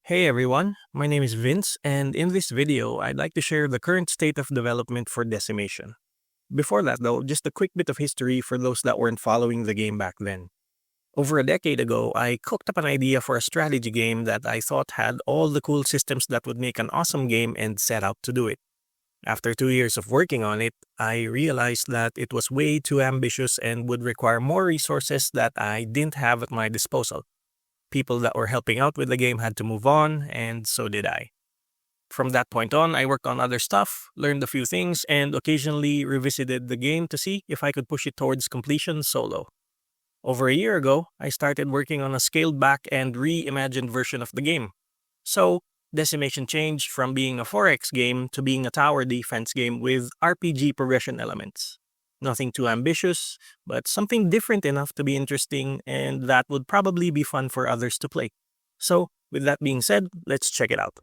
Hey everyone, my name is Vince, and in this video, I'd like to share the current state of development for Decimation. Before that though, just a quick bit of history for those that weren't following the game back then. Over a decade ago, I cooked up an idea for a strategy game that I thought had all the cool systems that would make an awesome game and set out to do it. After 2 years of working on it, I realized that it was way too ambitious and would require more resources that I didn't have at my disposal. People that were helping out with the game had to move on, and so did I. From that point on, I worked on other stuff, learned a few things, and occasionally revisited the game to see if I could push it towards completion solo. Over a year ago, I started working on a scaled back and reimagined version of the game. So, Decimation changed from being a 4X game to being a tower defense game with RPG progression elements. Nothing too ambitious, but something different enough to be interesting and that would probably be fun for others to play. So, with that being said, let's check it out.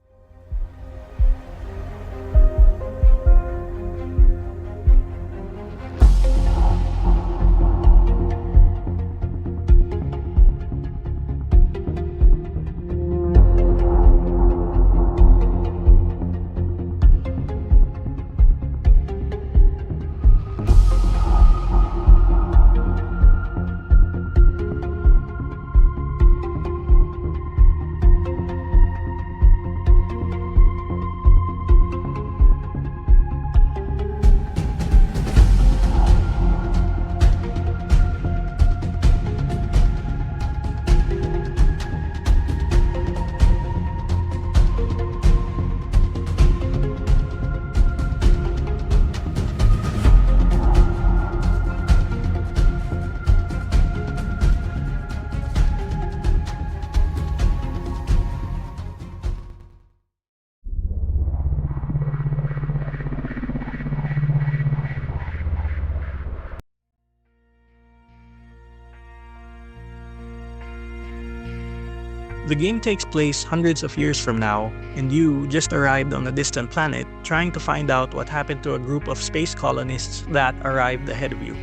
The game takes place hundreds of years from now, and you just arrived on a distant planet trying to find out what happened to a group of space colonists that arrived ahead of you.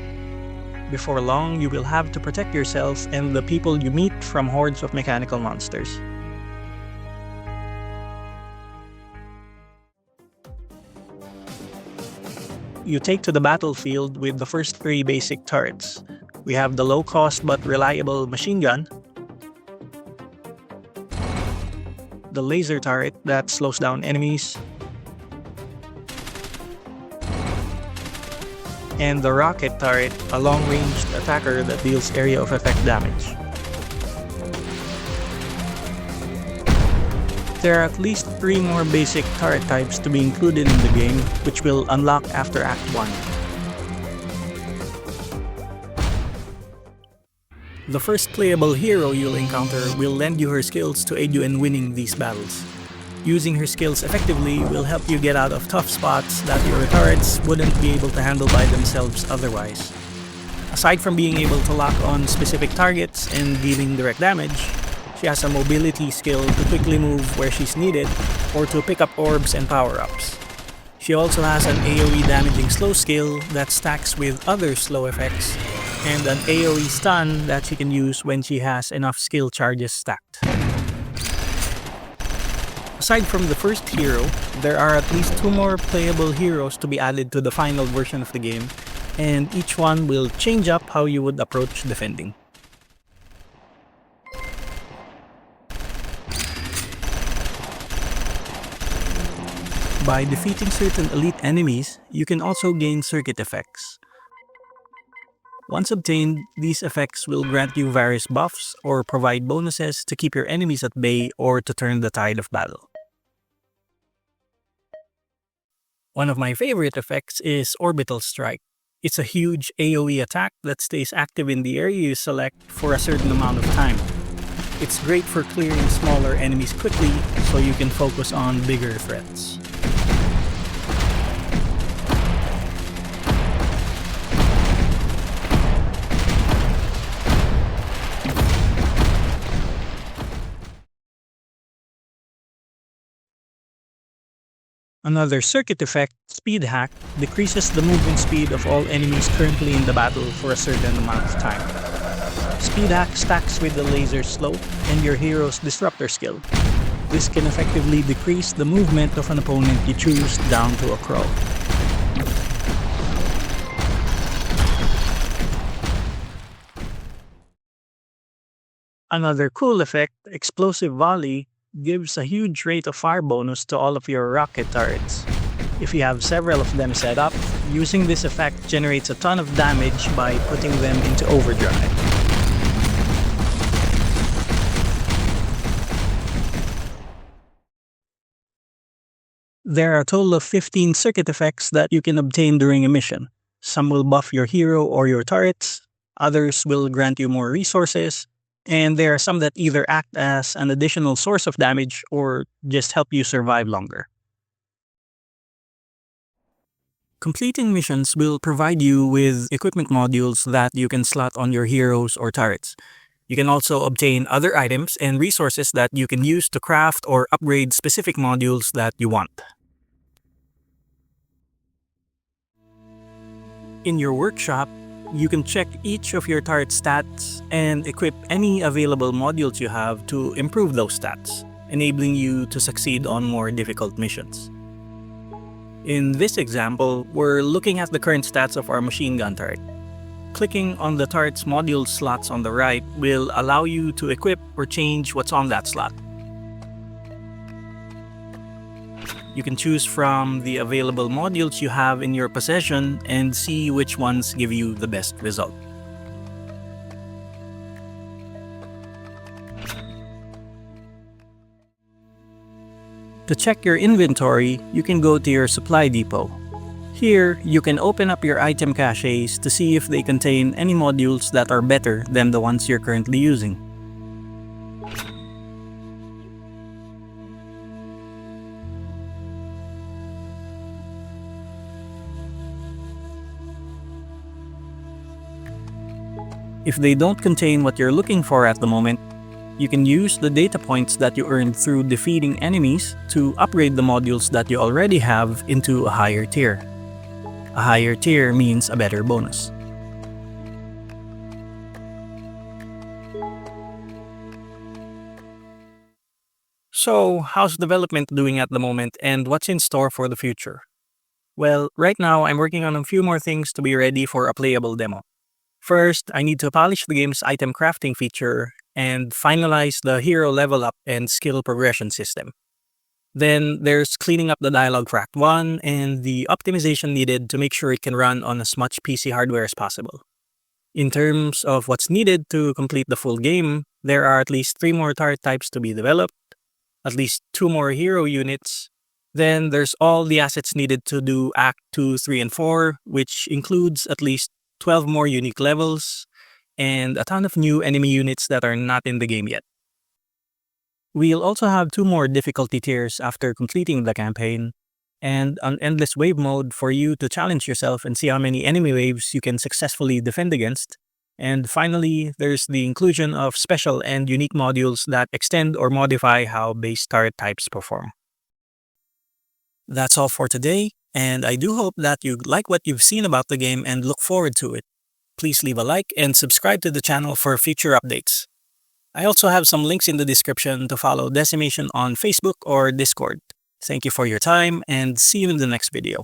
Before long, you will have to protect yourself and the people you meet from hordes of mechanical monsters. You take to the battlefield with the first 3 basic turrets. We have the low-cost but reliable machine gun, the laser turret that slows down enemies, and the rocket turret, a long-ranged attacker that deals area of effect damage. There are at least 3 more basic turret types to be included in the game, which will unlock after Act 1. The first playable hero you'll encounter will lend you her skills to aid you in winning these battles. Using her skills effectively will help you get out of tough spots that your turrets wouldn't be able to handle by themselves otherwise. Aside from being able to lock on specific targets and dealing direct damage, she has a mobility skill to quickly move where she's needed or to pick up orbs and power-ups. She also has an AoE damaging slow skill that stacks with other slow effects, and an AoE stun that she can use when she has enough skill charges stacked. Aside from the first hero, there are at least 2 more playable heroes to be added to the final version of the game, and each one will change up how you would approach defending. By defeating certain elite enemies, you can also gain circuit effects. Once obtained, these effects will grant you various buffs or provide bonuses to keep your enemies at bay or to turn the tide of battle. One of my favorite effects is Orbital Strike. It's a huge AoE attack that stays active in the area you select for a certain amount of time. It's great for clearing smaller enemies quickly so you can focus on bigger threats. Another circuit effect, Speed Hack, decreases the movement speed of all enemies currently in the battle for a certain amount of time. Speed Hack stacks with the laser slope and your hero's disruptor skill. This can effectively decrease the movement of an opponent you choose down to a crawl. Another cool effect, Explosive Volley, gives a huge rate of fire bonus to all of your rocket turrets. If you have several of them set up, using this effect generates a ton of damage by putting them into overdrive. There are a total of 15 circuit effects that you can obtain during a mission. Some will buff your hero or your turrets, others will grant you more resources, and there are some that either act as an additional source of damage or just help you survive longer. Completing missions will provide you with equipment modules that you can slot on your heroes or turrets. You can also obtain other items and resources that you can use to craft or upgrade specific modules that you want. In your workshop, you can check each of your turret stats and equip any available modules you have to improve those stats, enabling you to succeed on more difficult missions. In this example, we're looking at the current stats of our machine gun turret. Clicking on the turret's module slots on the right will allow you to equip or change what's on that slot. You can choose from the available modules you have in your possession and see which ones give you the best result. To check your inventory, you can go to your supply depot. Here, you can open up your item caches to see if they contain any modules that are better than the ones you're currently using. If they don't contain what you're looking for at the moment, you can use the data points that you earned through defeating enemies to upgrade the modules that you already have into a higher tier. A higher tier means a better bonus. So, how's development doing at the moment and what's in store for the future? Well, right now I'm working on a few more things to be ready for a playable demo. First, I need to polish the game's item crafting feature and finalize the hero level up and skill progression system. Then there's cleaning up the dialogue track 1 and the optimization needed to make sure it can run on as much PC hardware as possible. In terms of what's needed to complete the full game, there are at least 3 more turret types to be developed, at least 2 more hero units. Then there's all the assets needed to do Act 2, 3, and 4, which includes at least 12 more unique levels, and a ton of new enemy units that are not in the game yet. We'll also have 2 more difficulty tiers after completing the campaign, and an endless wave mode for you to challenge yourself and see how many enemy waves you can successfully defend against. And finally, there's the inclusion of special and unique modules that extend or modify how base turret types perform. That's all for today, and I do hope that you like what you've seen about the game and look forward to it. Please leave a like and subscribe to the channel for future updates. I also have some links in the description to follow Decimation on Facebook or Discord. Thank you for your time and see you in the next video.